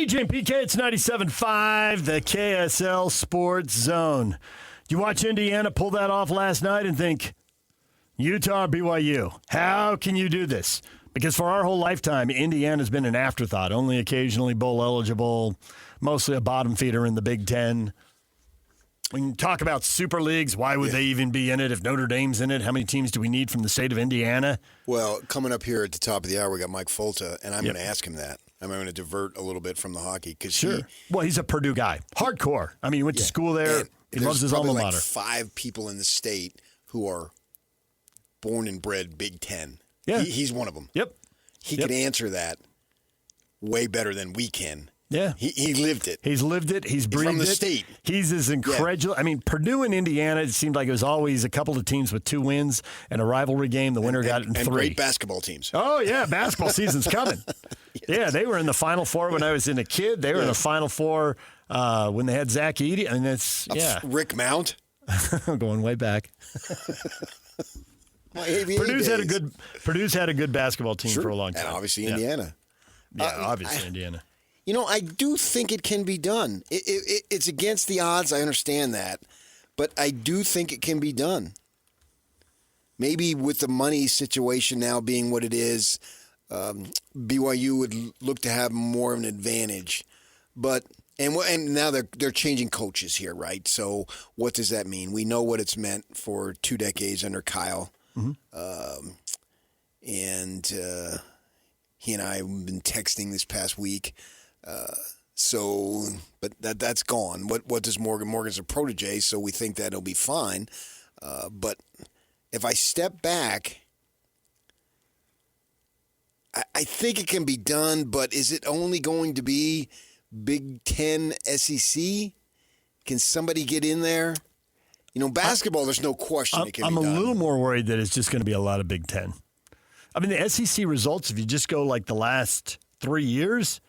DJ and PK, it's 97.5, the KSL Sports Zone. You watch Indiana pull that off last night and think, Utah or BYU, how can you do this? Because for our whole lifetime, Indiana's been an afterthought, only occasionally bowl eligible, mostly a bottom feeder in the Big Ten. When you talk about super leagues, why would they even be in it if Notre Dame's in it? How many teams do we need from the state of Indiana? Well, coming up here at the top of the hour, we got Mike Folta, and I'm going to ask him that. I'm going to divert a little bit from the hockey. Well, he's a Purdue guy. Hardcore. I mean, he went to school there. And he loves his alma mater. There's probably 5 people in the state who are born and bred Big Ten. Yeah. He's one of them. Yep. He could answer that way better than we can. Yeah. He lived it. He's lived it. He's breathed it. From the state. He's as incredulous. I mean, Purdue and Indiana, it seemed like it was always a couple of teams with 2 wins and a rivalry game. The winner got it in 3. And great basketball teams. Oh, yeah. Basketball season's coming. Yeah, they were in the Final Four when I was a kid. They were in the Final Four when they had Zach Edey. I mean, that's, Rick Mount. Going way back. Purdue's had a good basketball team for a long time. And obviously Indiana. Yeah, obviously Indiana. You know, I do think it can be done. It's against the odds. I understand that. But I do think it can be done. Maybe with the money situation now being what it is, BYU would look to have more of an advantage. But and now they're changing coaches here, right? So what does that mean? We know what it's meant for 2 decades under Kyle. Mm-hmm. And he and I have been texting this past week. But that's gone. What does Morgan? Morgan's a protege, so we think that it'll be fine. But if I step back, I think it can be done, but is it only going to be Big Ten SEC? Can somebody get in there? You know, basketball, there's no question it can be done. I'm a little more worried that it's just going to be a lot of Big Ten. I mean, the SEC results, if you just go like the last 3 years,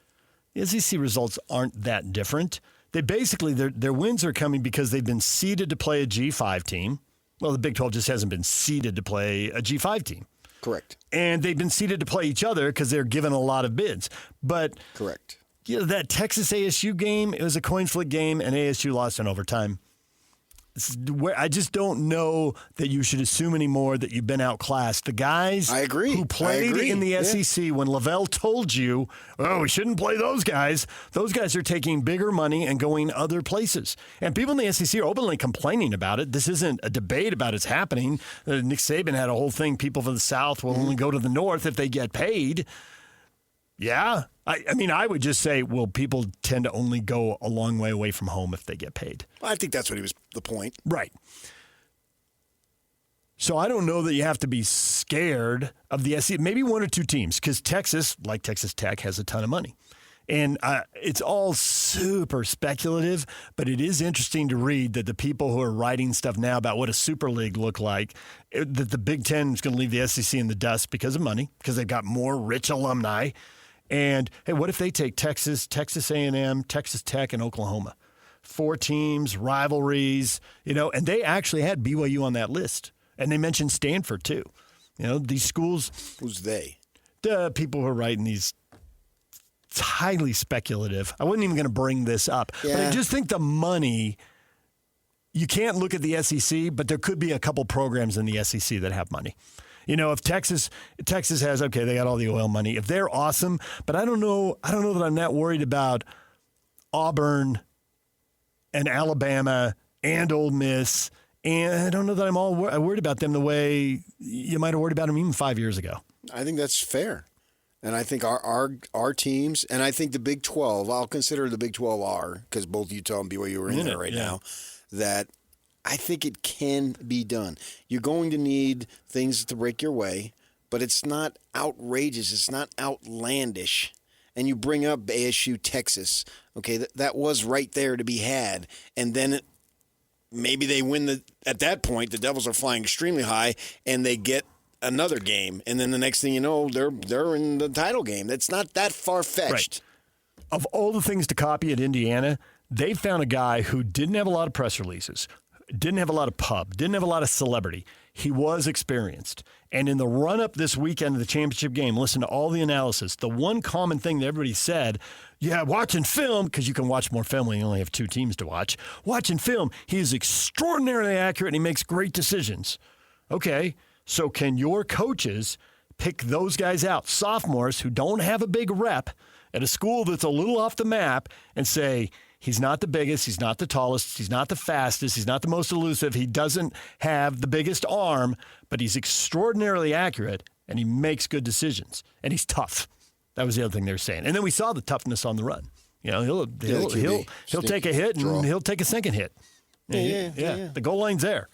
the SEC results aren't that different. They basically, their wins are coming because they've been seeded to play a G5 team. Well, the Big 12 just hasn't been seeded to play a G5 team. Correct. And they've been seeded to play each other because they're given a lot of bids. But correct. You know, that Texas ASU game, it was a coin flip game, and ASU lost in overtime. I just don't know that you should assume anymore that you've been outclassed. The guys who played in the SEC when Lavelle told you, oh, we shouldn't play those guys are taking bigger money and going other places. And people in the SEC are openly complaining about it. This isn't a debate about it's happening. Nick Saban had a whole thing, people from the South will only go to the North if they get paid. Yeah. I mean, I would just say, well, people tend to only go a long way away from home if they get paid. Well, I think that's what the point. Right. So I don't know that you have to be scared of the SEC. Maybe 1 or 2 teams, because Texas, like Texas Tech, has a ton of money. And it's all super speculative, but it is interesting to read that the people who are writing stuff now about what a Super League look like, that the Big Ten is going to leave the SEC in the dust because of money, because they've got more rich alumni. And, hey, what if they take Texas, Texas A&M, Texas Tech, and Oklahoma? 4 teams, rivalries, and they actually had BYU on that list. And they mentioned Stanford, too. These schools. Who's they? The people who are writing these. It's highly speculative. I wasn't even going to bring this up. Yeah. But I just think the money, you can't look at the SEC, but there could be a couple programs in the SEC that have money. If Texas has, okay, they got all the oil money. If they're awesome, but I don't know that I'm that worried about Auburn and Alabama and Ole Miss, and I don't know that I'm worried about them the way you might have worried about them even 5 years ago. I think that's fair. And I think our teams, and I think the Big 12, I'll consider the Big 12 because both Utah and BYU are in there right now, that I think it can be done. You're going to need things to break your way, but it's not outrageous. It's not outlandish. And you bring up ASU, Texas. Okay, that was right there to be had. And then maybe they win at that point, the Devils are flying extremely high, and they get another game. And then the next thing you know, they're in the title game. That's not that far-fetched. Right. Of all the things to copy at Indiana, they found a guy who didn't have a lot of press releases, didn't have a lot of pub, didn't have a lot of celebrity. he was experienced. And in the run-up this weekend of the championship game, listen to all the analysis. The one common thing that everybody said, yeah, watching film, because you can watch more film when you only have two teams to watch. Watching film, he is extraordinarily accurate and he makes great decisions. Okay, so can your coaches pick those guys out, sophomores who don't have a big rep at a school that's a little off the map, and say, he's not the biggest, he's not the tallest, he's not the fastest, he's not the most elusive, he doesn't have the biggest arm, but he's extraordinarily accurate, and he makes good decisions, and he's tough. That was the other thing they were saying. And then we saw the toughness on the run. You know, he'll take a hit, and he'll take a second hit. Yeah. The goal line's there.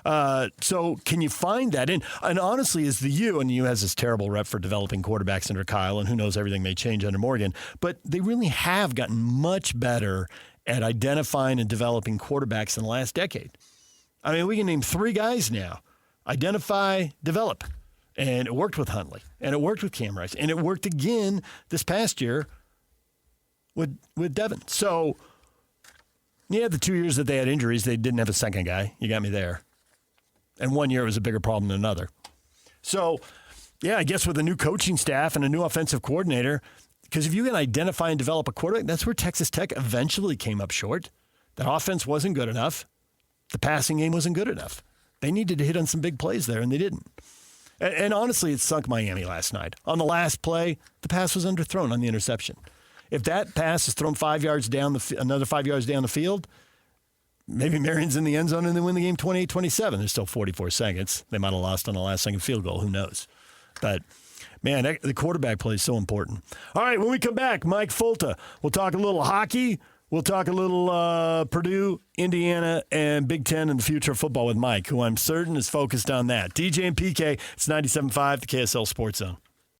So can you find that? And honestly, as the U, and U has this terrible rep for developing quarterbacks under Kyle, and who knows, everything may change under Morgan, but they really have gotten much better at identifying and developing quarterbacks in the last decade. I mean, we can name 3 guys now. Identify, develop. And it worked with Huntley, and it worked with Cam Rice, and it worked again this past year with Devin. So, yeah, the 2 years that they had injuries, they didn't have a second guy. You got me there. And 1 year was a bigger problem than another. So, yeah, I guess with a new coaching staff and a new offensive coordinator, because if you can identify and develop a quarterback, that's where Texas Tech eventually came up short. That offense wasn't good enough. The passing game wasn't good enough. They needed to hit on some big plays there, and they didn't. And honestly, it sunk Miami last night. On the last play, the pass was underthrown on the interception. If that pass is thrown 5 yards down, another 5 yards down the field, maybe Marion's in the end zone and they win the game 28-27. There's still 44 seconds. They might have lost on the last-second field goal. Who knows? But, man, the quarterback play is so important. All right, when we come back, Mike Fulta. We'll talk a little hockey. We'll talk a little Purdue, Indiana, and Big Ten and the future of football with Mike, who I'm certain is focused on that. DJ and PK, it's 97.5, the KSL Sports Zone.